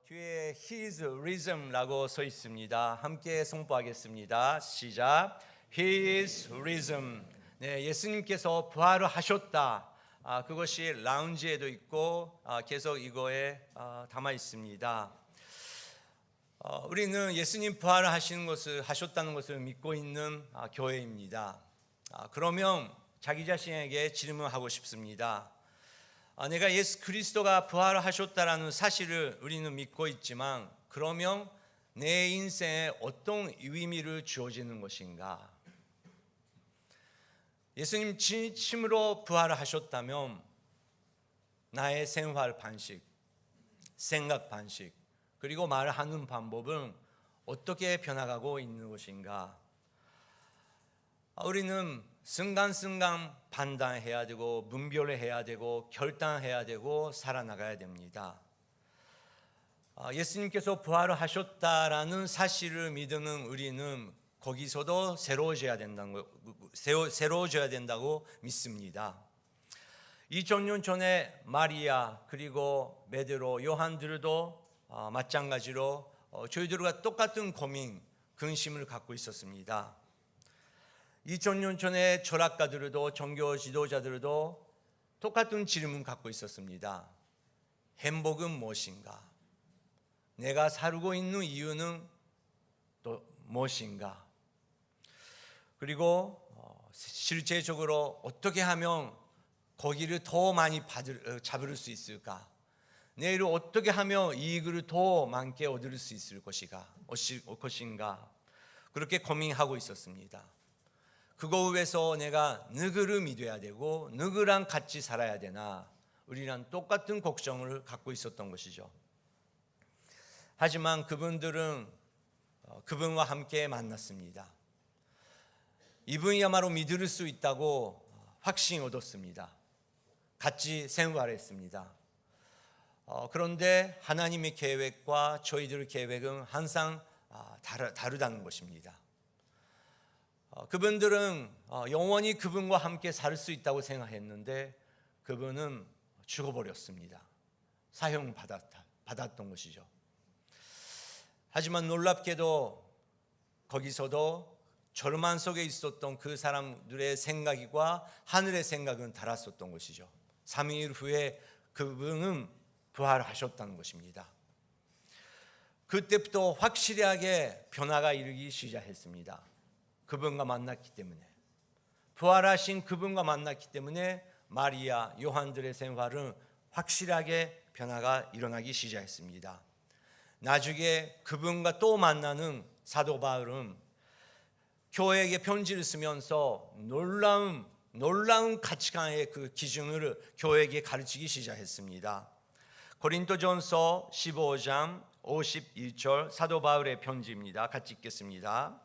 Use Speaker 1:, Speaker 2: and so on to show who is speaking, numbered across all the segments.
Speaker 1: 뒤에 His risen,라고 써 있습니다. 함께 선포하겠습니다. 시작. His risen. 네, 예수님께서 부활을 하셨다. 그것이 라운지에도 있고 계속 이거에 담아 있습니다. 우리는 예수님 부활을 하셨다는 것을 믿고 있는 교회입니다. 그러면 자기 자신에게 질문하고 싶습니다. 내가 예수 그리스도가 부활을 하셨다라는 사실을 우리는 믿고 있지만, 그러면 내 인생에 어떤 의미를 주어지는 것인가? 예수님 진심으로 부활을 하셨다면 나의 생활 방식, 생각 방식, 그리고 말하는 방법은 어떻게 변화가고 있는 것인가? 우리는 순간순간 판단해야 되고 분별해야 되고 결단해야 되고 살아나가야 됩니다. 예수님께서 부활을 하셨다라는 사실을 믿는 우리는 거기서도 새로워져야 된다고 믿습니다. 2000년 전에 마리아 그리고 베드로, 요한들도 마찬가지로 저희들과 똑같은 고민, 근심을 갖고 있었습니다. 2000년 전에 철학가들도 종교 지도자들도 똑같은 질문 갖고 있었습니다. 행복은 무엇인가? 내가 살고 있는 이유는 또 무엇인가? 그리고 실제적으로 어떻게 하면 거기를 더 많이 잡을 수 있을까? 내일 어떻게 하면 이익을 더 많게 얻을 수 있을 것인가? 그렇게 고민하고 있었습니다. 그거 위해서 내가 누구를 믿어야 되고 누구랑 같이 살아야 되나, 우리랑 똑같은 걱정을 갖고 있었던 것이죠. 하지만 그분들은 그분과 함께 만났습니다. 이분이야말로 믿을 수 있다고 확신 얻었습니다. 같이 생활했습니다. 그런데 하나님의 계획과 저희들의 계획은 항상 다르다는 것입니다. 그분들은 영원히 그분과 함께 살 수 있다고 생각했는데 그분은 죽어버렸습니다. 사형받았던 것이죠. 하지만 놀랍게도 거기서도 절망 속에 있었던 그 사람들의 생각과 하늘의 생각은 달랐었던 것이죠. 3일 후에 그분은 부활하셨다는 것입니다. 그때부터 확실하게 변화가 일어나기 시작했습니다. 그분과 만났기 때문에, 부활하신 그분과 만났기 때문에 마리아, 요한들의 생활은 확실하게 변화가 일어나기 시작했습니다. 나중에 그분과 또 만나는 사도 바울은 교회에게 편지를 쓰면서 놀라운 가치관의 그 기준을 교회에게 가르치기 시작했습니다. 고린도전서 15장 51절 사도 바울의 편지입니다. 같이 읽겠습니다.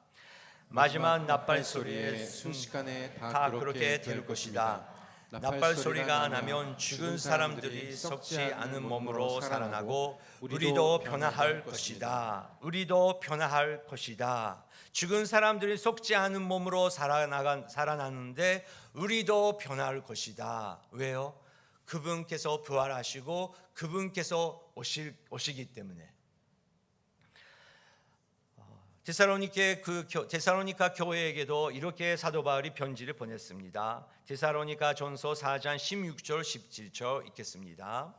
Speaker 1: 마지막 나팔 소리에 순식간에 다 그렇게 될 것이다. 나팔 소리가 나면 죽은 사람들이 썩지 않은 몸으로 살아나고 우리도 변화할 것이다. 우리도 변화할 것이다. 죽은 사람들이 썩지 않은 몸으로 살아나는데 우리도 변화할 것이다. 왜요? 그분께서 부활하시고 그분께서 오시기 때문에. 데살로니가 교회에게도 이렇게 사도 바울이 편지를 보냈습니다. 데살로니가 전서 4장 16절 17절 읽겠습니다.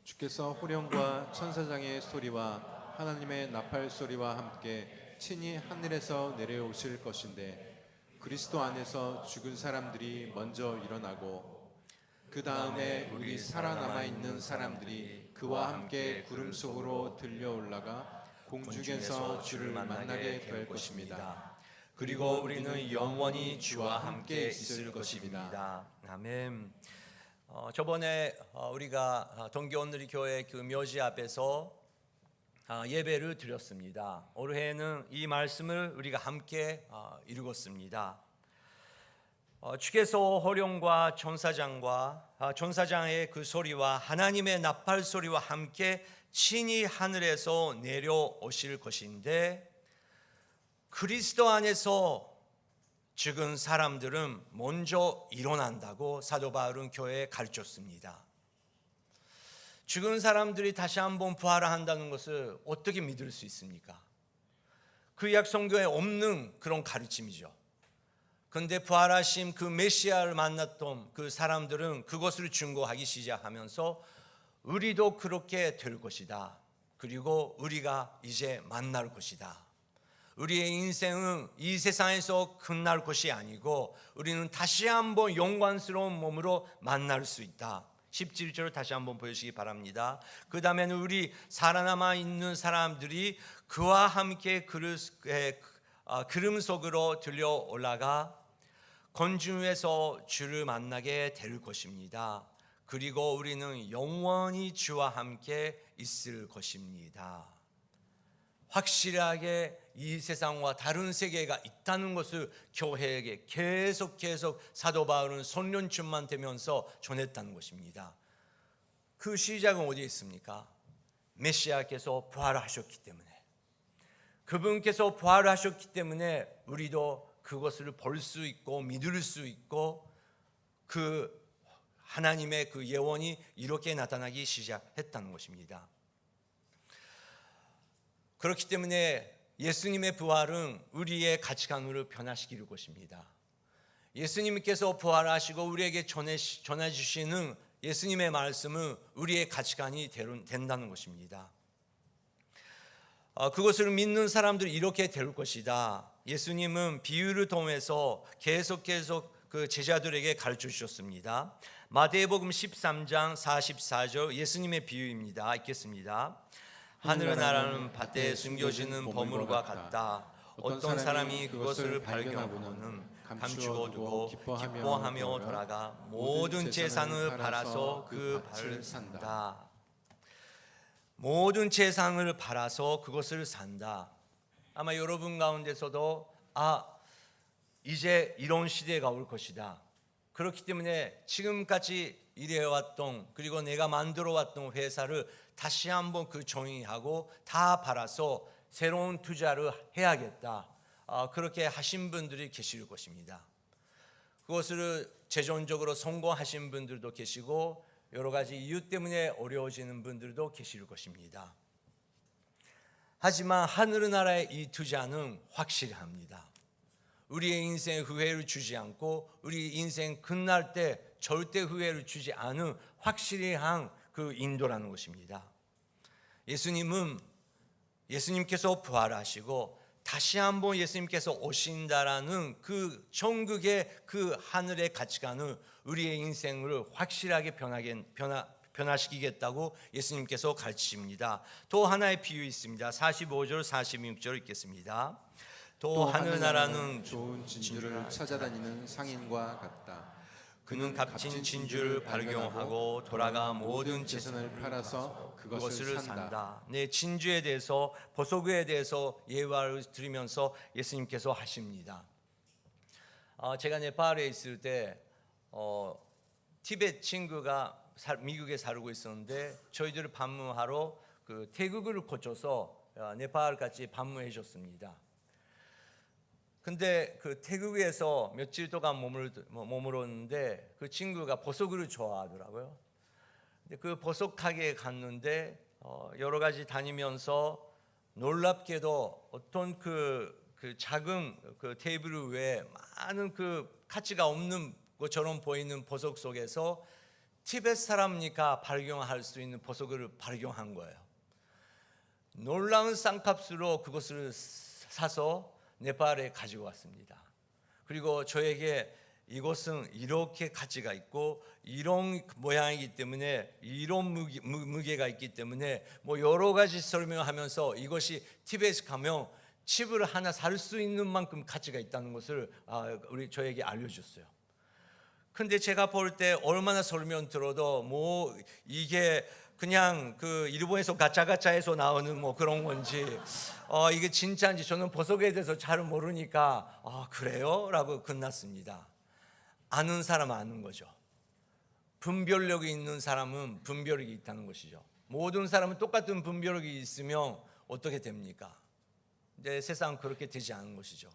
Speaker 2: 주께서 호령과 천사장의 소리와 하나님의 나팔 소리와 함께 친히 하늘에서 내려오실 것인데 그리스도 안에서 죽은 사람들이 먼저 일어나고 그 다음에 우리 살아남아 있는 사람들이 그와 함께 구름 속으로 들려 올라가 공중에서 주를 만나게 될 것입니다.
Speaker 1: 그리고 우리는 영원히 주와 함께 있을 것입니다. 아멘. 저번에 우리가 동교원누리 교회 그 묘지 앞에서 예배를 드렸습니다. 올해는 이 말씀을 우리가 함께 읽었습니다. 주께서 호령과 천사장의 그 소리와 하나님의 나팔 소리와 함께 친히 하늘에서 내려오실 것인데 그리스도 안에서 죽은 사람들은 먼저 일어난다고 사도 바울은 교회에 가르쳤습니다. 죽은 사람들이 다시 한번 부활한다는 것을 어떻게 믿을 수 있습니까? 구약 성경에 없는 그런 가르침이죠. 그런데 부활하신 그 메시아를 만났던 그 사람들은 그것을 증거하기 시작하면서 우리도 그렇게 될 것이다. 그리고 우리가 이제 만날 것이다. 우리의 인생은 이 세상에서 끝날 것이 아니고 우리는 다시 한번 영광스러운 몸으로 만날 수 있다. 17절을 다시 한번 보여주시기 바랍니다. 그 다음에는 우리 살아남아 있는 사람들이 그와 함께 구름 속으로 들려 올라가 건중 위에서 주를 만나게 될 것입니다. 그리고 우리는 영원히 주와 함께 있을 것입니다. 확실하게 이 세상과 다른 세계가 있다는 것을 교회에게 계속 사도 바울은 선년쯤만 되면서 전했다는 것입니다. 그 시작은 어디에 있습니까? 메시아께서 부활하셨기 때문에, 그분께서 부활하셨기 때문에 우리도 그것을 볼 수 있고 믿을 수 있고 그 하나님의 그 예언이 이렇게 나타나기 시작했다는 것입니다. 그렇기 때문에 예수님의 부활은 우리의 가치관을 변화시킬 것입니다. 예수님께서 부활하시고 우리에게 전해주시는 예수님의 말씀은 우리의 가치관이 된다는 것입니다. 그것을 믿는 사람들이 이렇게 될 것이다. 예수님은 비유를 통해서 계속 그 제자들에게 가르쳐 주셨습니다. 마태복음 13장 44절 예수님의 비유입니다. 읽겠습니다. 하늘 나라는 밭에 숨겨지는 보물과 같다. 어떤 사람이 그것을 발견하고는 감추어 두고 기뻐하며 돌아가 모든 재산을 팔아서 그 밭을 산다. 모든 재산을 팔아서 그것을 산다. 아마 여러분 가운데서도 이제 이런 시대가 올 것이다. 그렇기 때문에 지금까지 일해왔던 그리고 내가 만들어왔던 회사를 다시 한번 정의하고 다 팔아서 새로운 투자를 해야겠다. 그렇게 하신 분들이 계실 것입니다. 그것을 재정적으로 성공하신 분들도 계시고 여러 가지 이유 때문에 어려워지는 분들도 계실 것입니다. 하지만 하늘나라의 이 투자는 확실합니다. 우리의 인생에 후회를 주지 않고 우리 인생 끝날 때 절대 후회를 주지 않은 확실한 그 인도라는 것입니다. 예수님께서 부활하시고 다시 한번 예수님께서 오신다라는 그 천국의 그 하늘의 가치관은 우리의 인생을 확실하게 변화시키겠다고 예수님께서 가르치십니다. 또 하나의 비유 있습니다. 45절 46절 읽겠습니다. 또 하늘나라는
Speaker 2: 좋은 진주를 찾아다니는 상인과 같다.
Speaker 1: 그는 값진 진주를 발견하고 돌아가 모든 재산을
Speaker 2: 팔아서
Speaker 1: 그것을 산다. 네, 진주에 대해서 보석에 대해서 예화를 드리면서 예수님께서 하십니다. 제가 네팔에 있을 때 티베트 친구가 미국에 살고 있었는데 저희들을 방문하러 그 태국을 거쳐서 네팔까지 방문해 줬습니다. 근데 그 태국에서 며칠 동안 머물었는데 그 친구가 보석을 좋아하더라고요. 근데 그 보석 가게에 갔는데 여러 가지 다니면서 놀랍게도 어떤 그 작은 그 테이블 위에 많은 그 가치가 없는 것처럼 보이는 보석 속에서 티베트 사람이니까 발견할 수 있는 보석을 발견한 거예요. 놀라운 쌍값으로 그것을 사서 네팔에 가지고 왔습니다. 그리고 저에게 이것은 이렇게 가치가 있고 이런 모양이기 때문에 이런 무게가 있기 때문에 뭐 여러 가지 설명하면서 이것이 티베트 가면 칩을 하나 살 수 있는 만큼 가치가 있다는 것을 저에게 알려줬어요. 근데 제가 볼 때 얼마나 설명 들어도 뭐 이게 그냥 그 일본에서 가짜가짜에서 나오는 뭐 그런 건지 이게 진짜인지 저는 보석에 대해서 잘 모르니까 그래요? 라고 끝났습니다. 아는 사람은 아는 거죠. 분별력이 있는 사람은 분별력이 있다는 것이죠. 모든 사람은 똑같은 분별력이 있으면 어떻게 됩니까? 근데 세상은 그렇게 되지 않은 것이죠.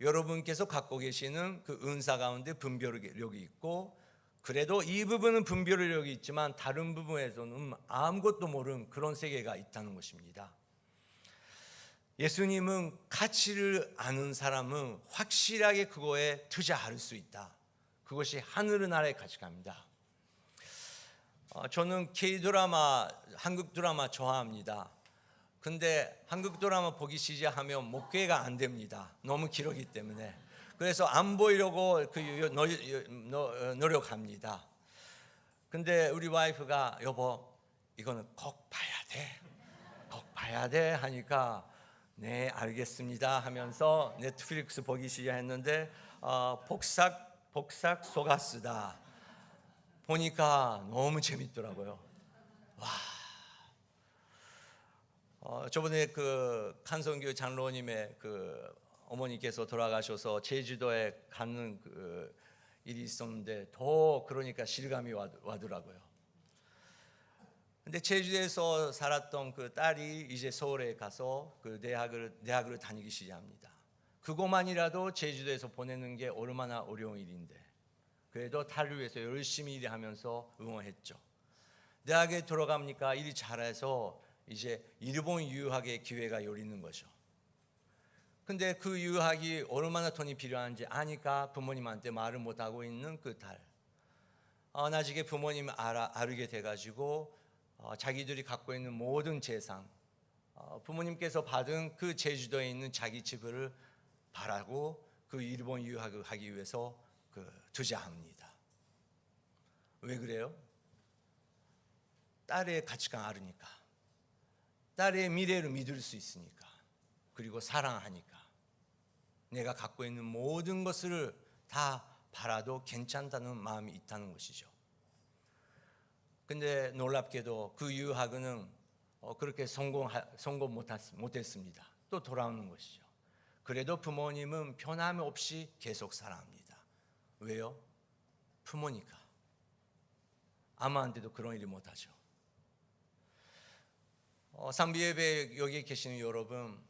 Speaker 1: 여러분께서 갖고 계시는 그 은사 가운데 분별력이 있고 그래도 이 부분은 분별력이 있지만 다른 부분에서는 아무것도 모르는 그런 세계가 있다는 것입니다. 예수님은 가치를 아는 사람은 확실하게 그거에 투자할 수 있다. 그것이 하늘 나라의 가치관입니다. 저는 K-드라마, 한국 드라마 좋아합니다. 근데 한국 드라마 보기 시작하면 목회가 안 됩니다. 너무 길었기 때문에. 그래서 안 보이려고 노력합니다. 근데 우리 와이프가 여보 이거는 꼭 봐야 돼. 꼭 봐야 돼 하니까 네 알겠습니다 하면서 넷플릭스 보기 시작했는데 복삭 속았수다 보니까 너무 재밌더라고요. 저번에 그 칸성교 장로님의 그 어머니께서 돌아가셔서 제주도에 가는 그 일이 있었는데 더 그러니까 실감이 와더라고요. 근데 제주도에서 살았던 그 딸이 이제 서울에 가서 그 대학을 다니기 시작합니다. 그것만이라도 제주도에서 보내는 게 얼마나 어려운 일인데 그래도 딸을 위해서 열심히 일하면서 응원했죠. 대학에 들어갑니까 일이 잘해서 이제 일본 유학의 기회가 열리는 거죠. 근데 그 유학이 얼마나 돈이 필요한지 아니까 부모님한테 말을 못하고 있는 그 딸. 나중에 부모님이 알게 돼가지고 자기들이 갖고 있는 모든 재산, 부모님께서 받은 그 제주도에 있는 자기 집을 바라고 그 일본 유학을 하기 위해서 투자합니다. 왜 그래요? 딸의 가치관 알으니까, 딸의 미래를 믿을 수 있으니까, 그리고 사랑하니까 내가 갖고 있는 모든 것을 다 팔아도 괜찮다는 마음이 있다는 것이죠. 근데 놀랍게도 그 유학은 그렇게 성공 못했습니다. 또 돌아오는 것이죠. 그래도 부모님은 변함없이 계속 사랑합니다. 왜요? 부모니까. 아무한테도 그런 일이 못하죠. 상비예배 여기 계시는 여러분,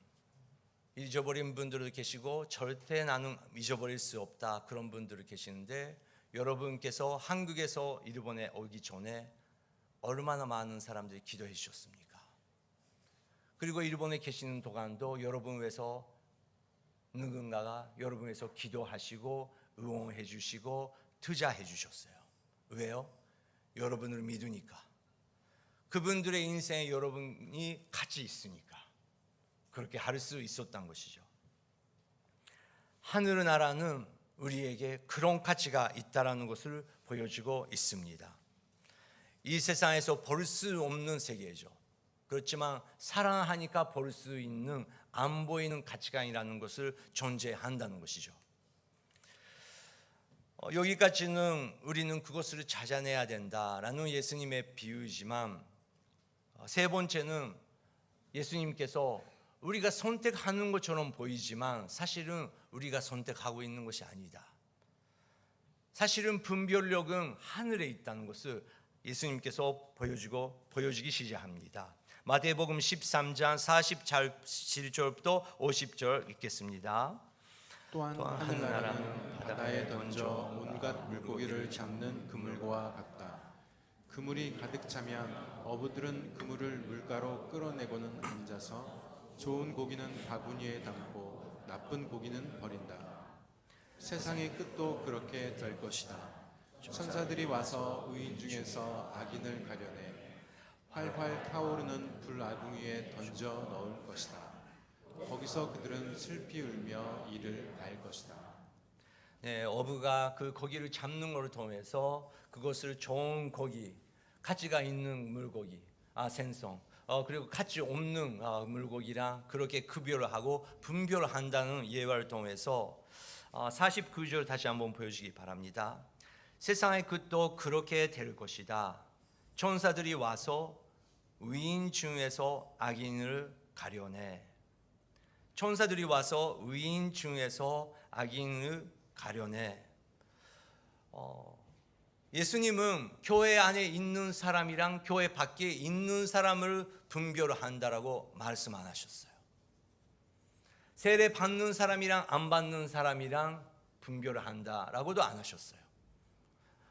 Speaker 1: 잊어버린 분들도 계시고 절대 나는 잊어버릴 수 없다 그런 분들이 계시는데 여러분께서 한국에서 일본에 오기 전에 얼마나 많은 사람들이 기도해 주셨습니까? 그리고 일본에 계시는 동안도 여러분 위해서 누군가가 여러분 위해서 기도하시고 응원해 주시고 투자해 주셨어요. 왜요? 여러분을 믿으니까. 그분들의 인생에 여러분이 같이 있으니까 그렇게 할 수 있었던 것이죠. 하늘나라는 우리에게 그런 가치가 있다라는 것을 보여주고 있습니다. 이 세상에서 볼 수 없는 세계죠. 그렇지만 사랑하니까 볼 수 있는 안 보이는 가치관이라는 것을 존재한다는 것이죠. 여기까지는 우리는 그것을 찾아내야 된다라는 예수님의 비유지만 세 번째는 예수님께서 우리가 선택하는 것처럼 보이지만 사실은 우리가 선택하고 있는 것이 아니다. 사실은 분별력은 하늘에 있다는 것을 예수님께서 보여주기 시작합니다. 마태복음 13장 47절부터 50절 읽겠습니다.
Speaker 2: 또한 하늘나라는 바다에 던져 온갖 물고기를 잡는 그물과 같다. 그물이 가득 차면 어부들은 그물을 물가로 끌어내고는 앉아서 좋은 고기는 바구니에 담고 나쁜 고기는 버린다. 세상의 끝도 그렇게 될 것이다. 천사들이 와서 의인 중에서 악인을 가려내 활활 타오르는 불아궁이에 던져 넣을 것이다. 거기서 그들은 슬피 울며 이를 갈 것이다.
Speaker 1: 네, 어부가 그 고기를 잡는 것을 통해서 그것을 좋은 고기, 가치가 있는 물고기, 생선, 그리고 가치 없는 물고기랑 그렇게 구별을 하고 분별을 한다는 예화를 통해서 49절 다시 한번 보여주기 바랍니다. 세상의 끝도 그렇게 될 것이다. 천사들이 와서 의인 중에서 악인을 가려내. 천사들이 와서 의인 중에서 악인을 가려내. 예수님은 교회 안에 있는 사람이랑 교회 밖에 있는 사람을 분별한다라고 말씀 안 하셨어요. 세례 받는 사람이랑 안 받는 사람이랑 분별한다라고도 안 하셨어요.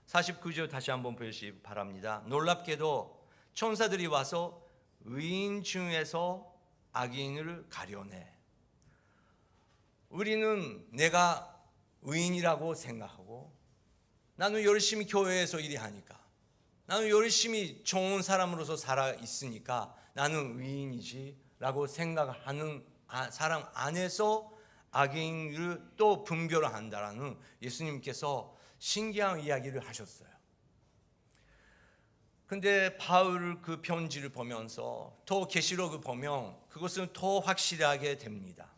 Speaker 1: 49절 다시 한번 보시기 바랍니다. 놀랍게도 천사들이 와서 의인 중에서 악인을 가려내. 우리는 내가 의인이라고 생각하고, 나는 열심히 교회에서 일하니까, 나는 열심히 좋은 사람으로서 살아 있으니까 나는 의인이지 라고 생각하는 사람 안에서 악인을 또 분별한다라는 예수님께서 신기한 이야기를 하셨어요. 근데 바울 그 편지를 보면서 또 계시록을 보면 그것은 더 확실하게 됩니다.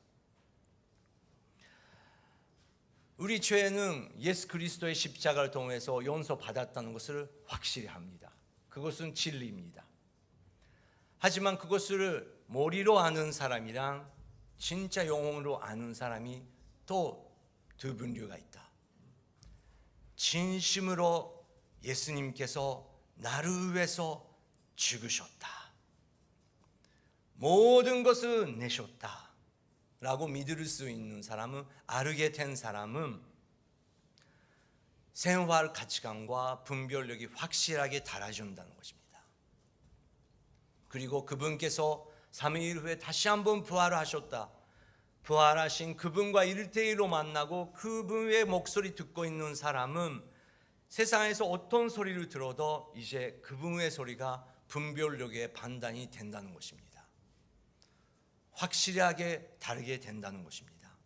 Speaker 1: 우리 죄는 예수 그리스도의 십자가를 통해서 용서받았다는 것을 확실히 합니다. 그것은 진리입니다. 하지만 그것을 머리로 아는 사람이랑 진짜 영혼으로 아는 사람이 또 두 분류가 있다. 진심으로 예수님께서 나를 위해서 죽으셨다, 모든 것을 내셨다 라고 믿을 수 있는 사람은, 알게 된 사람은 생활 가치관과 분별력이 확실하게 달라진다는 것입니다. 그리고 그분께서 3일 후에 다시 한번 부활하셨다, 부활하신 그분과 1대1로 만나고 그분의 목소리 듣고 있는 사람은 세상에서 어떤 소리를 들어도 이제 그분의 소리가 분별력의 판단이 된다는 것입니다. 확실하게 다르게 된다는 것입니다.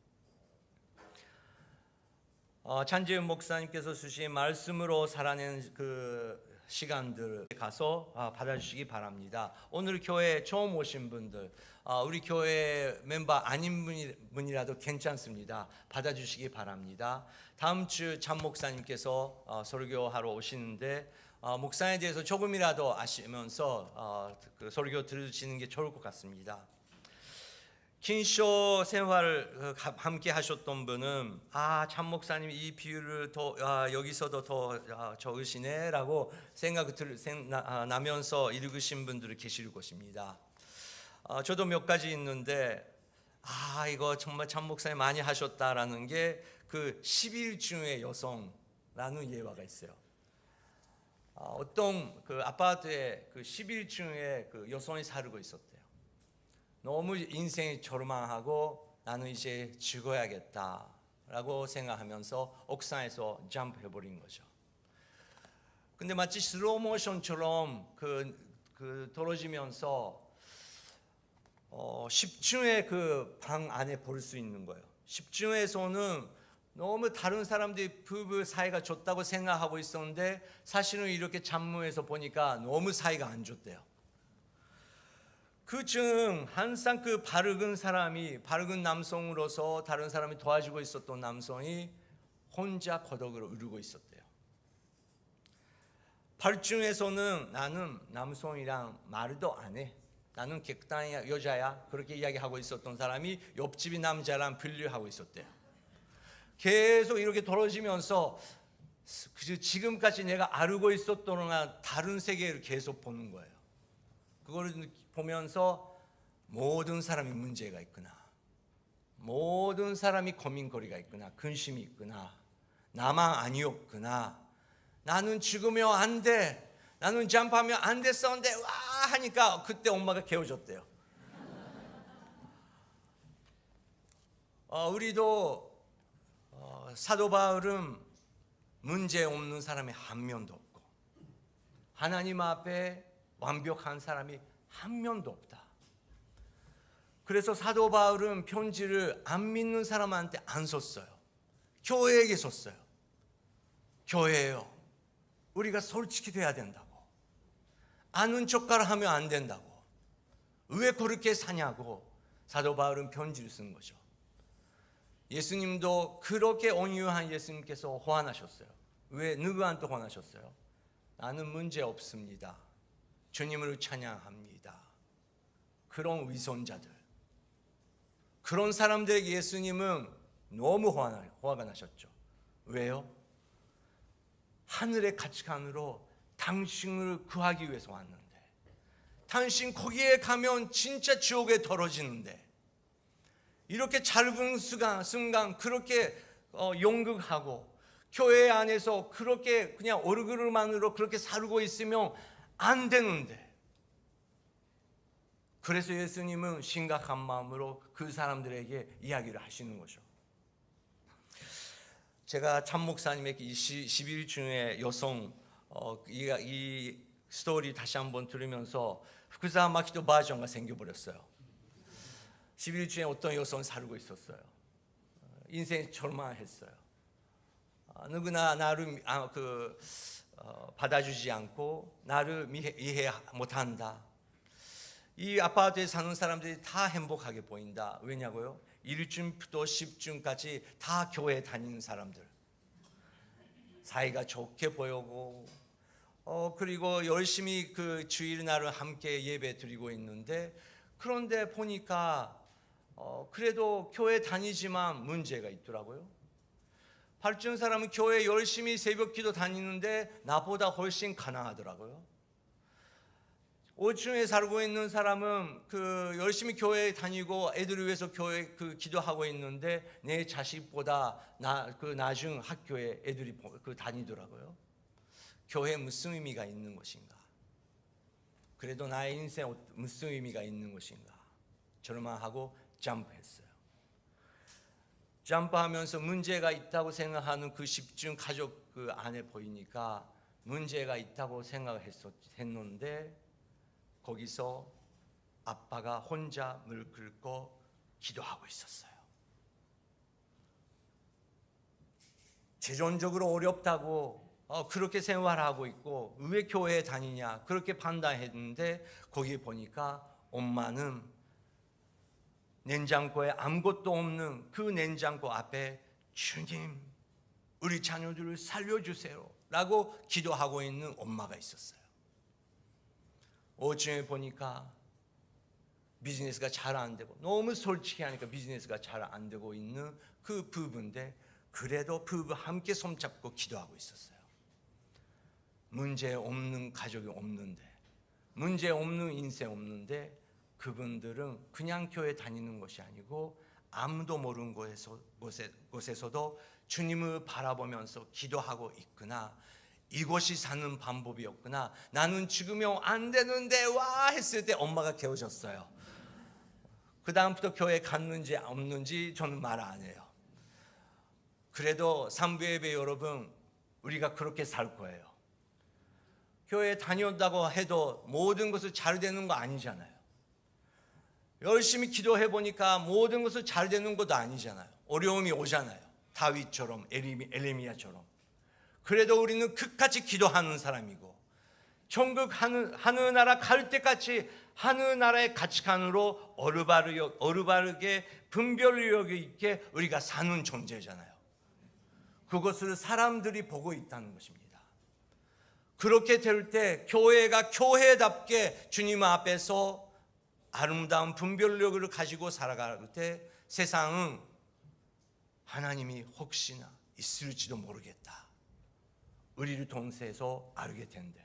Speaker 1: 찬재윤 목사님께서 주신 말씀으로 살아낸 그 시간들 가서 받아주시기 바랍니다. 오늘 교회 처음 오신 분들, 우리 교회 멤버 아닌 분이라도 괜찮습니다. 받아주시기 바랍니다. 다음 주 참 목사님께서 설교하러 오시는데 목사에 대해서 조금이라도 아시면서 그 설교 들으시는 게 좋을 것 같습니다. 긴쇼 생활을 함께 하셨던 분은 참 목사님 이 비유를 더 여기서도 더 적으시네라고 생각이 나면서 읽으신 분들이 계실 것입니다. 저도 몇 가지 있는데 이거 정말 참 목사님 많이 하셨다라는 게 그 10일 중의 여성라는 예화가 있어요. 어떤 그 아파트에 그 10일 중에 그 여성이 살고 있었대요. 너무 인생이 절망하고 나는 이제 죽어야겠다라고 생각하면서 옥상에서 점프해버린 거죠. 근데 마치 슬로우 모션처럼 그 떨어지면서 10층의 그 방 안에 볼 수 있는 거예요. 10층에서는 너무 다른 사람들이 부부 사이가 좋다고 생각하고 있었는데 사실은 이렇게 잠무해서 보니까 너무 사이가 안 좋대요. 그중 항상 그 바르은 사람이, 바르은 남성으로서 다른 사람이 도와주고 있었던 남성이 혼자 고독을 누르고 있었대요. 8층에서는 나는 남성이랑 말도 안 해, 나는 객단의 여자야, 그렇게 이야기하고 있었던 사람이 옆집이 남자랑 분류하고 있었대요. 계속 이렇게 떨어지면서 지금까지 내가 알고 있었던 거나 다른 세계를 계속 보는 거예요. 그걸 보면서 모든 사람이 문제가 있구나, 모든 사람이 고민거리가 있구나, 근심이 있구나, 나만 아니었구나, 나는 죽으면 안 돼, 나는 점프하면 안 됐었는데 와 하니까 그때 엄마가 깨워줬대요. 우리도 사도 바울은 문제 없는 사람이 한 명도 없고 하나님 앞에 완벽한 사람이 한 명도 없다. 그래서 사도 바울은 편지를 안 믿는 사람한테 안 썼어요. 교회에게 썼어요. 교회예요, 우리가 솔직히 돼야 된다고, 아는 척가를 하면 안 된다고, 왜 그렇게 사냐고 사도 바울은 편지를 쓴 거죠. 예수님도 그렇게 온유한 예수님께서 화나셨어요. 왜 누구한테 화나셨어요? 나는 문제 없습니다, 주님을 찬양합니다. 그런 위선자들, 그런 사람들에게 예수님은 너무 화가 나셨죠. 왜요? 하늘의 가치관으로 당신을 구하기 위해서 왔는데, 당신 거기에 가면 진짜 지옥에 떨어지는데 이렇게 짧은 순간 그렇게 연극하고 교회 안에서 그렇게 그냥 얼굴만으로 그렇게 살고 있으면 안 되는데, 그래서 예수님은 심각한 마음으로 그 사람들에게 이야기를 하시는 거죠. 제가 참 목사님에게 11일 중에 여성 이 스토리 다시 한번 들으면서 그 사람 막히도 바전가 생겨버렸어요. 11일 중에 어떤 여성이 살고 있었어요. 인생이 절망했어요. 누구나 나를 받아주지 않고 나를 이해 못한다. 이 아파트에 사는 사람들이 다 행복하게 보인다. 왜냐고요? 1층부터 10층까지 다 교회 다니는 사람들, 사이가 좋게 보이고 그리고 열심히 그 주일날을 함께 예배 드리고 있는데, 그런데 보니까 그래도 교회 다니지만 문제가 있더라고요. 8층 사람은 교회 열심히 새벽 기도 다니는데 나보다 훨씬 가난하더라고요. 5층에 살고 있는 사람은 열심히 교회 다니고 애들을 위해서 교회 기도하고 있는데 내 자식보다 낮은 학교에 애들이 다니더라고요. 교회에 무슨 의미가 있는 것인가? 그래도 나의 인생에 무슨 의미가 있는 것인가? 절망하고 점프했어요. 점프하면서 문제가 있다고 생각하는 그 10층 가족 안에 보이니까 문제가 있다고 생각했는데, 거기서 아빠가 혼자 무릎 꿇고 기도하고 있었어요. 재정적으로 어렵다고 그렇게 생활하고 있고 왜 교회에 다니냐 그렇게 판단했는데, 거기에 보니까 엄마는 냉장고에 아무것도 없는 그 냉장고 앞에 주님 우리 자녀들을 살려주세요 라고 기도하고 있는 엄마가 있었어요. 5층에 보니까 비즈니스가 잘 안 되고, 너무 솔직히 하니까 비즈니스가 잘 안 되고 있는 그 부부인데, 그래도 부부 함께 손잡고 기도하고 있었어요. 문제 없는 가족이 없는데, 문제 없는 인생 없는데, 그분들은 그냥 교회 다니는 것이 아니고 아무도 모르는 곳에서도 주님을 바라보면서 기도하고 있구나, 이것이 사는 방법이었구나, 나는 죽으면 안 되는데 와 했을 때 엄마가 깨우쳤어요. 그 다음부터 교회 갔는지 없는지 저는 말 안 해요. 그래도 삼부예배 여러분, 우리가 그렇게 살 거예요. 교회 다녔다고 해도 모든 것이 잘 되는 거 아니잖아요. 열심히 기도해 보니까 모든 것이 잘 되는 것도 아니잖아요. 어려움이 오잖아요. 다윗처럼, 엘레미야처럼. 그래도 우리는 끝까지 기도하는 사람이고, 천국 하늘나라 갈 때까지 하늘나라의 가치관으로 어루바르게 분별력 있게 우리가 사는 존재잖아요. 그것을 사람들이 보고 있다는 것입니다. 그렇게 될 때 교회가 교회답게 주님 앞에서 아름다운 분별력을 가지고 살아갈 때 세상은 하나님이 혹시나 있을지도 모르겠다, 우리를 통해서 알게 된대요.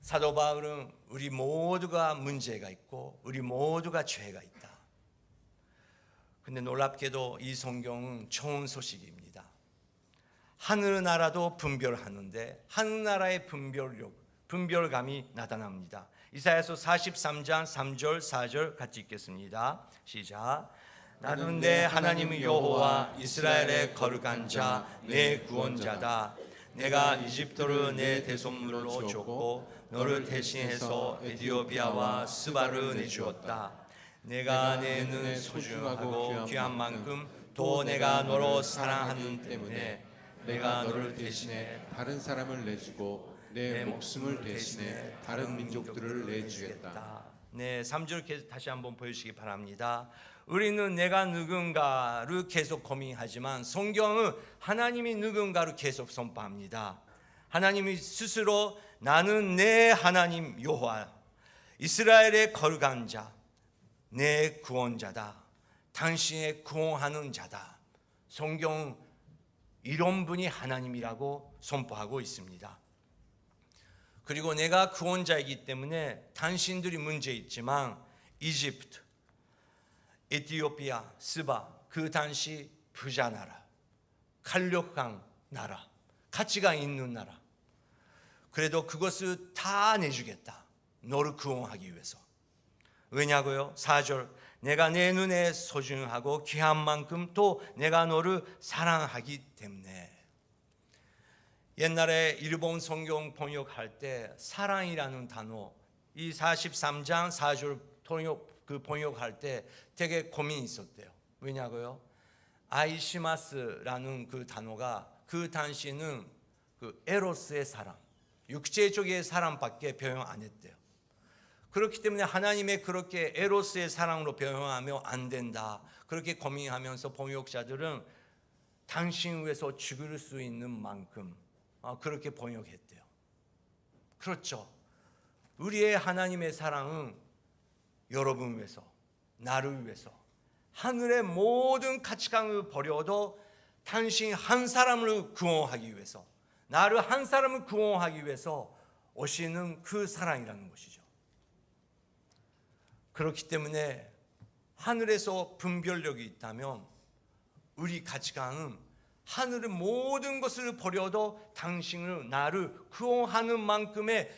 Speaker 1: 사도 바울은 우리 모두가 문제가 있고 우리 모두가 죄가 있다. 근데 놀랍게도 이 성경은 좋은 소식입니다. 하늘나라도 분별하는데 하늘나라의 분별감이 나타납니다. 이사야서 43장 3절 4절 같이 읽겠습니다. 시작. 나는 내 하나님 여호와 이스라엘의 거룩한 자 내 구원자다. 내가 이집트를 내 대속물로 줬고 너를 대신해서 에티오피아와 스바를 내주었다. 내가 내 눈에 소중하고 귀한 만큼 또 내가 너로 사랑하는 때문에 내가 너를 대신해
Speaker 2: 다른 사람을 내주고 내 목숨을 대신해 다른 민족들을 내주겠다.
Speaker 1: 네, 3절 다시 한번 보여주시기 바랍니다. 우리는 내가 누군가를 계속 고민하지만 성경은 하나님이 누군가를 계속 선포합니다. 하나님이 스스로 나는 내 하나님 여호와 이스라엘의 거룩한 자 내 구원자다. 당신의 구원하는 자다. 성경은 이런 분이 하나님이라고 선포하고 있습니다. 그리고 내가 구원자이기 때문에 당신들이 문제 있지만 이집트, 에티오피아, 스바 그 당시 부자 나라, 간력한 나라, 가치가 있는 나라. 그래도 그것을 다 내주겠다. 너를 구원하기 위해서. 왜냐고요? 4절, 내가 내 눈에 소중하고 귀한 만큼 또 내가 너를 사랑하기 때문에. 옛날에 일본 성경 번역할 때 사랑이라는 단어, 이 43장 4절 번역할 때 되게 고민이 있었대요. 왜냐고요? 아이시마스라는 그 단어가 그 당시에는 그 에로스의 사랑, 육체적인 사랑밖에 변형 안 했대요. 그렇기 때문에 하나님의 그렇게 에로스의 사랑으로 변형하면 안 된다. 그렇게 고민하면서 번역자들은 당신 위해서 죽을 수 있는 만큼 그렇게 번역했대요. 그렇죠. 우리의 하나님의 사랑은 여러분 위해서, 나를 위해서, 하늘의 모든 가치관을 버려도 당신 한 사람을 구원하기 위해서, 나를 한 사람을 구원하기 위해서 오시는 그 사랑이라는 것이죠. 그렇기 때문에 하늘에서 분별력이 있다면 우리 가치관은 하늘의 모든 것을 버려도 당신을, 나를 구원하는 만큼의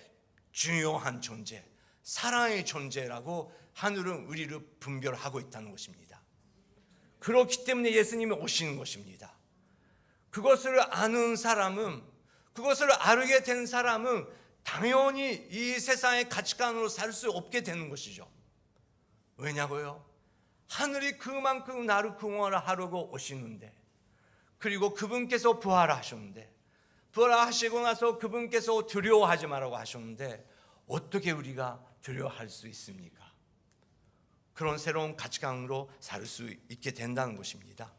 Speaker 1: 중요한 존재, 사랑의 존재라고 하늘은 우리를 분별하고 있다는 것입니다. 그렇기 때문에 예수님이 오시는 것입니다. 그것을 아는 사람은, 그것을 알게 된 사람은 당연히 이 세상의 가치관으로 살 수 없게 되는 것이죠. 왜냐고요? 하늘이 그만큼 나를 구원하려고 오시는데, 그리고 그분께서 부활하셨는데, 부활하시고 나서 그분께서 두려워하지 말라고 하셨는데 어떻게 우리가 두려워할 수 있습니까? 그런 새로운 가치관으로 살 수 있게 된다는 것입니다.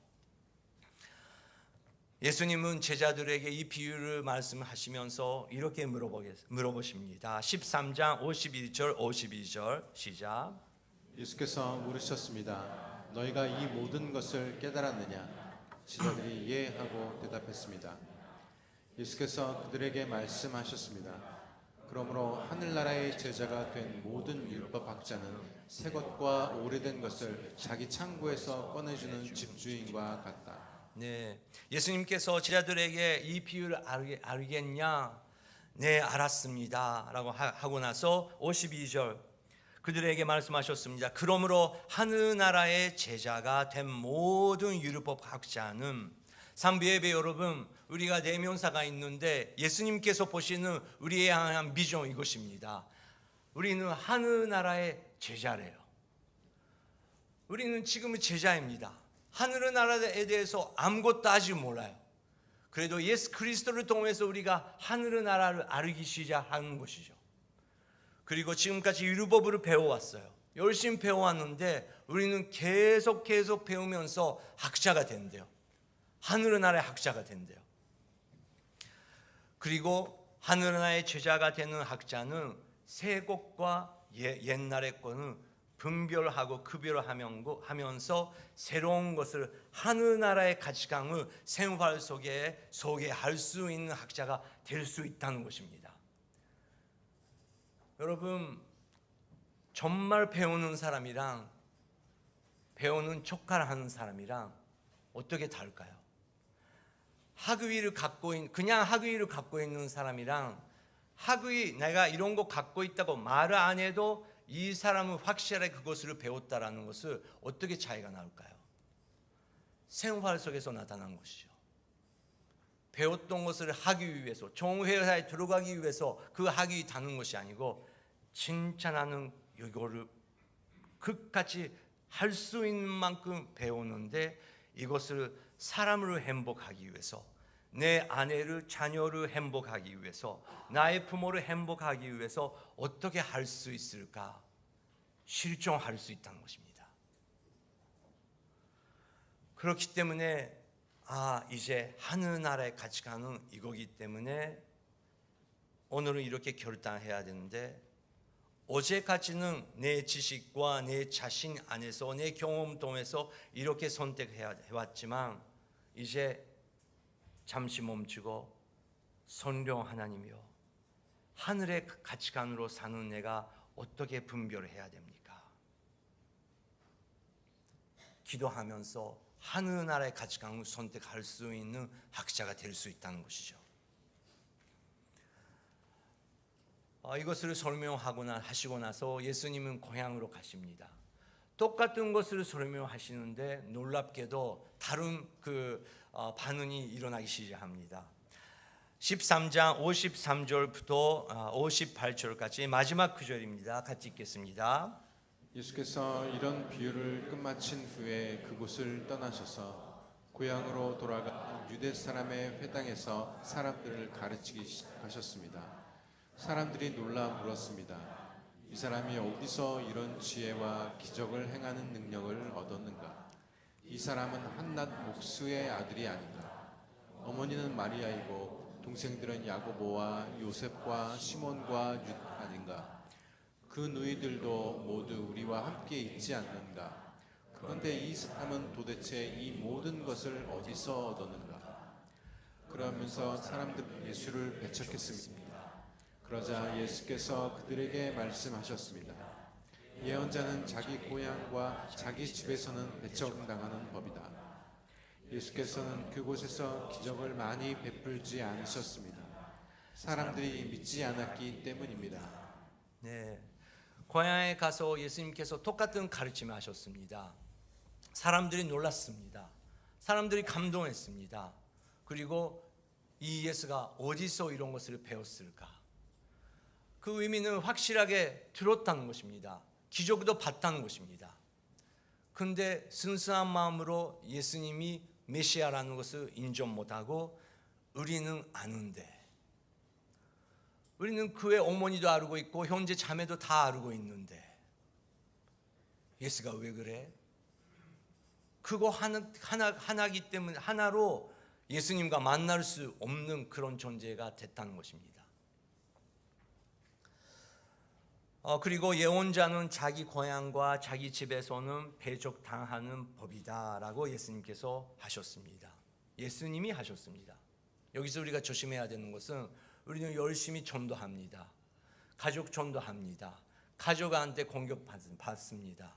Speaker 1: 예수님은 제자들에게 이 비유를 말씀하시면서 이렇게 물어보십니다. 13장 51절 52절 시작.
Speaker 2: 예수께서 물으셨습니다. 너희가 이 모든 것을 깨달았느냐? 제자들이 예 하고 대답했습니다. 예수께서 그들에게 말씀하셨습니다. 그러므로 하늘나라의 제자가 된 모든 율법학자는 새 것과 오래된 것을 자기 창고에서 꺼내주는 집주인과 같다.
Speaker 1: 네, 예수님께서 제자들에게 이 비유를 알겠냐? 네, 알았습니다 라고 하고 나서 52절 그들에게 말씀하셨습니다. 그러므로 하늘나라의 제자가 된 모든 율법학자는, 삼비예배 여러분, 우리가 내면사가 있는데 예수님께서 보시는 우리의 향한 비전 이것입니다. 우리는 하늘나라의 제자래요. 우리는 지금은 제자입니다. 하늘나라에 대해서 아무것도 아직 몰라요. 그래도 예수 그리스도를 통해서 우리가 하늘나라를 알기 시작하는 것이죠. 그리고 지금까지 율법을 배워왔어요. 열심히 배워왔는데 우리는 계속 배우면서 학자가 된대요. 하늘나라의 학자가 된대요. 그리고 하늘나라의 제자가 되는 학자는 새 것과 옛날의 것은 분별하고 구별하면서 새로운 것을, 하늘나라의 가치관을 생활 속에 소개할 수 있는 학자가 될 수 있다는 것입니다. 여러분, 정말 배우는 사람이랑 배우는 척을 하는 사람이랑 어떻게 다를까요? 그냥 학위를 갖고 있는 사람이랑 학위, 내가 이런 거 갖고 있다고 말을 안 해도 이 사람은 확실하게 그것을 배웠다라는 것을 어떻게 차이가 나올까요? 생활 속에서 나타난 것이죠. 배웠던 것을 하기 위해서, 좋은 회사에 들어가기 위해서 그 학위 다는 것이 아니고 진짜 나는 이거를 끝까지 할 수 있는 만큼 배우는데, 이것을 사람을 행복하기 위해서, 내 아내를, 자녀를 행복하기 위해서, 나의 부모를 행복하기 위해서 어떻게 할 수 있을까? 실종할 수 있다는 것입니다. 그렇기 때문에 이제 하늘나라의 가치관은 이거기 때문에 오늘은 이렇게 결단해야 되는데, 어제까지는 내 지식과 내 자신 안에서, 내 경험 통해서 이렇게 선택해왔지만 이제 잠시 멈추고 성령 하나님이여, 하늘의 가치관으로 사는 내가 어떻게 분별해야 됩니까? 기도하면서 하늘나라의 가치관을 선택할 수 있는 학자가 될 수 있다는 것이죠. 이것을 하시고 나서 예수님은 고향으로 가십니다. 똑같은 것을 설명하시는데 놀랍게도 다른 반응이 일어나기 시작합니다. 13장 53절부터 58절까지 마지막 구절입니다. 같이 읽겠습니다.
Speaker 2: 예수께서 이런 비유를 끝마친 후에 그곳을 떠나셔서 고향으로 돌아가 유대 사람의 회당에서 사람들을 가르치기 시작하셨습니다. 사람들이 놀라 물었습니다. 이 사람이 어디서 이런 지혜와 기적을 행하는 능력을 얻었는가? 이 사람은 한낱 목수의 아들이 아닌가? 어머니는 마리아이고 동생들은 야고보와 요셉과 시몬과 유다 아닌가? 그 누이들도 모두 우리와 함께 있지 않는가? 그런데 이 사람은 도대체 이 모든 것을 어디서 얻었는가? 그러면서 사람들은 예수를 배척했습니다. 그러자 예수께서 그들에게 말씀하셨습니다. 예언자는 자기 고향과 자기 집에서는 배척당하는 법이다. 예수께서는 그곳에서 기적을 많이 베풀지 않으셨습니다. 사람들이 믿지 않았기 때문입니다.
Speaker 1: 네, 고향에 가서 예수님께서 똑같은 가르침을 하셨습니다. 사람들이 놀랐습니다. 사람들이 감동했습니다. 그리고 이 예수가 어디서 이런 것을 배웠을까? 그 의미는 확실하게 들었다는 것입니다. 기적도 봤다는 것입니다. 그런데 순수한 마음으로 예수님이 메시아라는 것을 인정 못하고 우리는 아는데, 우리는 그의 어머니도 알고 있고 형제 자매도 다 알고 있는데 예수가 왜 그래? 그거 하나기 때문에 하나로 예수님과 만날 수 없는 그런 존재가 됐다는 것입니다. 그리고 예언자는 자기 고향과 자기 집에서는 배척당하는 법이다라고 예수님께서 하셨습니다. 예수님이 하셨습니다. 여기서 우리가 조심해야 되는 것은 우리는 열심히 전도합니다. 가족 전도합니다. 가족한테 공격받습니다.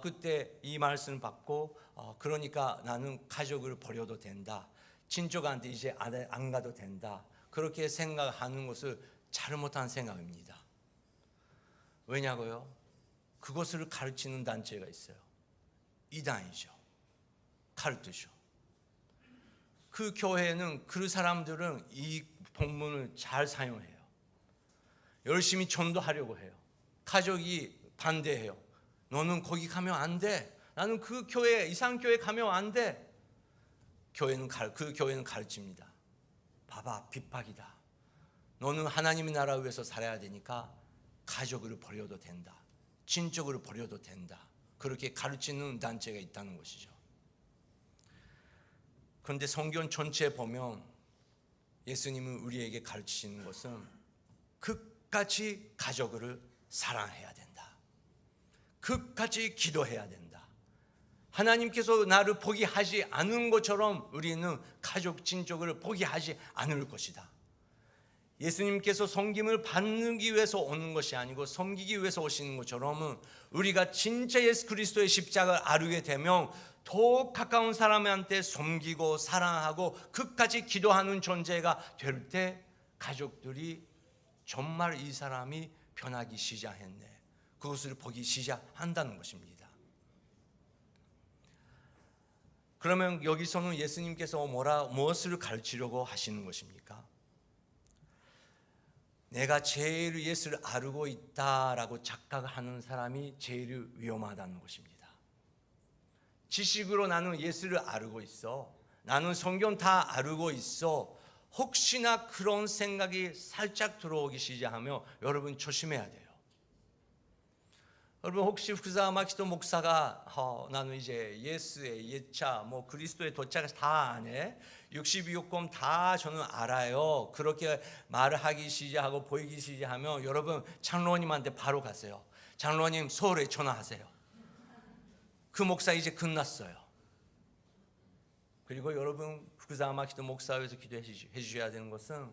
Speaker 1: 그때 이 말씀을 받고 그러니까 나는 가족을 버려도 된다. 친족한테 이제 안 가도 된다. 그렇게 생각하는 것을 잘못한 생각입니다. 왜냐고요? 그것을 가르치는 단체가 있어요. 이단이죠. 카르트죠. 그 교회는 그 사람들은 이 본문을 잘 사용해요. 열심히 전도하려고 해요. 가족이 반대해요. 너는 거기 가면 안 돼. 나는 그 교회, 이상교회 가면 안 돼. 그 교회는 가르칩니다. 봐봐, 핍박이다. 너는 하나님의 나라 위해서 살아야 되니까 가족을 버려도 된다. 친족을 버려도 된다. 그렇게 가르치는 단체가 있다는 것이죠. 그런데 성경 전체에 보면 예수님은 우리에게 가르치시는 것은 끝까지 가족을 사랑해야 된다. 끝까지 기도해야 된다. 하나님께서 나를 포기하지 않은 것처럼 우리는 가족, 친족을 포기하지 않을 것이다. 예수님께서 섬김을 받기 위해서 오는 것이 아니고 섬기기 위해서 오시는 것처럼 우리가 진짜 예수 그리스도의 십자가를 아뢰게 되면 더 가까운 사람한테 섬기고 사랑하고 끝까지 기도하는 존재가 될 때 가족들이 정말 이 사람이 변하기 시작했네. 그것을 보기 시작한다는 것입니다. 그러면 여기서는 예수님께서 무엇을 가르치려고 하시는 것입니까? 내가 제일 예수를 알고 있다라고 착각하는 사람이 제일 위험하다는 것입니다. 지식으로 나는 예수를 알고 있어. 나는 성경 다 알고 있어. 혹시나 그런 생각이 살짝 들어오기 시작하면 여러분 조심해야 돼요. 여러분 혹시 후쿠자와 마키토 목사가 나는 이제 예수의 예차 그리스도의 도착을 다 아네. 62요건 다 저는 알아요. 그렇게 말을 하기 시작하고 보이기 시작하면 여러분 장로님한테 바로 가세요. 장로님 서울에 전화하세요. 그 목사 이제 끝났어요. 그리고 여러분 후쿠자와 마키토 목사에서 기도해 주셔야 되는 것은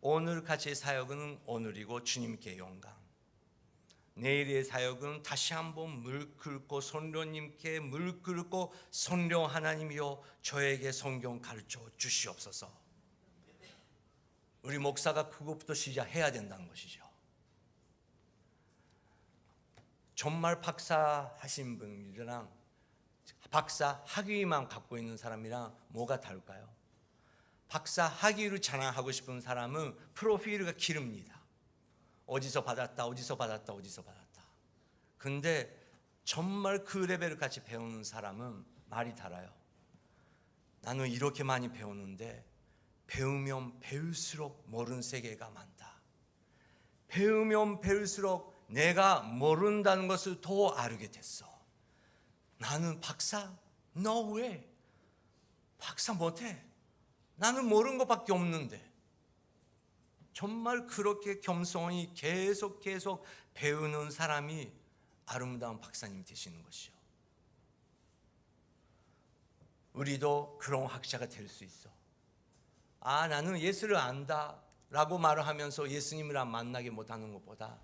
Speaker 1: 오늘 같이 사역은 오늘이고 주님께 영광. 내일의 사역은 다시 한번 물 끓고 성령님께 물 끓고 성령 하나님이여 저에게 성경 가르쳐 주시옵소서. 우리 목사가 그것부터 시작해야 된다는 것이죠. 정말 박사 하신 분들이랑 박사 학위만 갖고 있는 사람이랑 뭐가 다를까요? 박사 학위를 자랑하고 싶은 사람은 프로필이 기릅니다. 어디서 받았다, 어디서 받았다, 어디서 받았다. 근데 정말 그 레벨을 같이 배우는 사람은 말이 달라요. 나는 이렇게 많이 배우는데 배우면 배울수록 모르는 세계가 많다. 배우면 배울수록 내가 모른다는 것을 더 알게 됐어. 나는 박사? No way. 박사 못해. 나는 모르는 것밖에 없는데. 정말 그렇게 겸손히 계속 배우는 사람이 아름다운 박사님 되시는 것이요. 우리도 그런 학자가 될 수 있어. 나는 예수를 안다 라고 말을 하면서 예수님을 만나게 못하는 것보다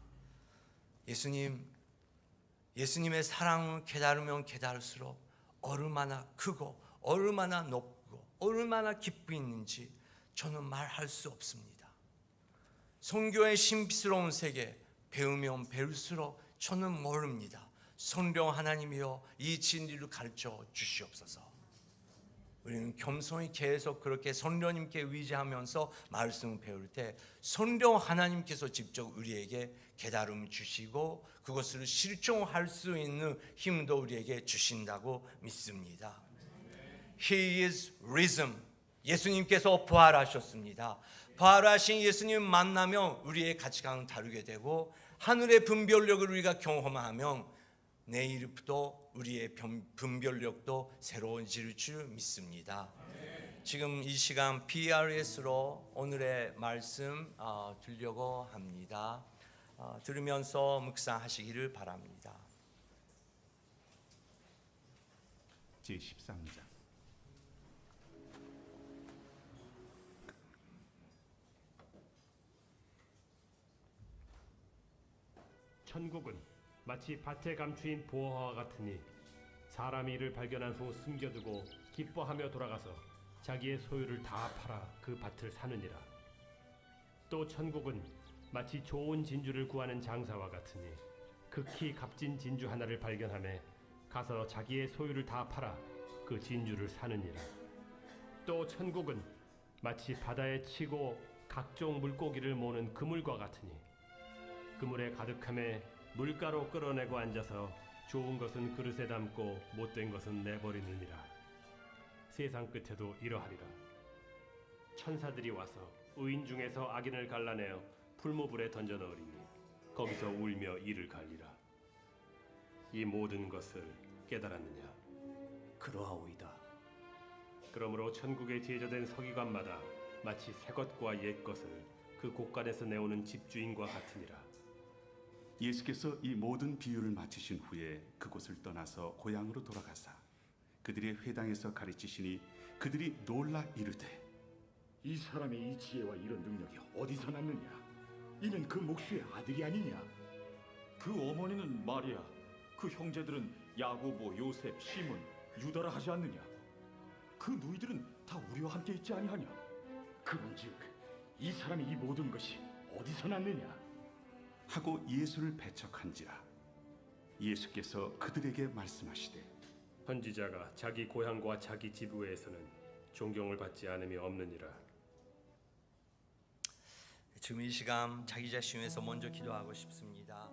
Speaker 1: 예수님의 사랑을 깨달으면 깨달을수록 얼마나 크고 얼마나 높고 얼마나 깊이 있는지 저는 말할 수 없습니다. 성경의 신비스러운 세계 배우면 배울수록 저는 모릅니다. 성령 하나님이여 이 진리를 가르쳐 주시옵소서. 우리는 겸손히 계속 그렇게 성령님께 의지하면서 말씀을 배울 때 성령 하나님께서 직접 우리에게 깨달음 주시고 그것을 실종할 수 있는 힘도 우리에게 주신다고 믿습니다. He is risen. 예수님께서 부활하셨습니다. 부활하신 예수님 만나면 우리의 가치관은 다르게 되고 하늘의 분별력을 우리가 경험하면 내일부터 우리의 분별력도 새로워질 줄 믿습니다. 지금 이 시간 PRS로 오늘의 말씀 들려고 합니다. 들으면서 묵상하시기를 바랍니다.
Speaker 3: 제13장
Speaker 4: 천국은 마치 밭에 감추인 보화와 같으니 사람이 이를 발견한 후 숨겨두고 기뻐하며 돌아가서 자기의 소유를 다 팔아 그 밭을 사느니라. 또 천국은 마치 좋은 진주를 구하는 장사와 같으니 극히 값진 진주 하나를 발견하매 가서 자기의 소유를 다 팔아 그 진주를 사느니라. 또 천국은 마치 바다에 치고 각종 물고기를 모는 그물과 같으니 그물에 가득함에 물가로 끌어내고 앉아서 좋은 것은 그릇에 담고 못된 것은 내버리느니라. 세상 끝에도 이러하리라. 천사들이 와서 의인 중에서 악인을 갈라내어 풀무불에 던져 넣으리니 거기서 울며 이를 갈리라. 이 모든 것을 깨달았느냐?
Speaker 5: 그러하오이다.
Speaker 4: 그러므로 천국에 제조된 서기관마다 마치 새 것과 옛 것을 그 곳간에서 내오는 집주인과 같으니라.
Speaker 3: 예수께서 이 모든 비유를 마치신 후에 그곳을 떠나서 고향으로 돌아가사 그들의 회당에서 가르치시니 그들이 놀라 이르되
Speaker 5: 이 사람의 이 지혜와 이런 능력이 어디서 났느냐? 이는 그 목수의 아들이 아니냐? 그 어머니는 마리아, 그 형제들은 야고보, 요셉, 시몬, 유다라 하지 않느냐? 그 누이들은 다 우리와 함께 있지 아니하냐? 그런즉 이 사람의 이 모든 것이 어디서 났느냐?
Speaker 3: 하고 예수를 배척한지라. 예수께서 그들에게 말씀하시되
Speaker 4: 선지자가 자기 고향과 자기 집 외에서는 존경을 받지 않음이 없느니라.
Speaker 1: 지금 이 시간 자기 자신 위해서 먼저 기도하고 싶습니다.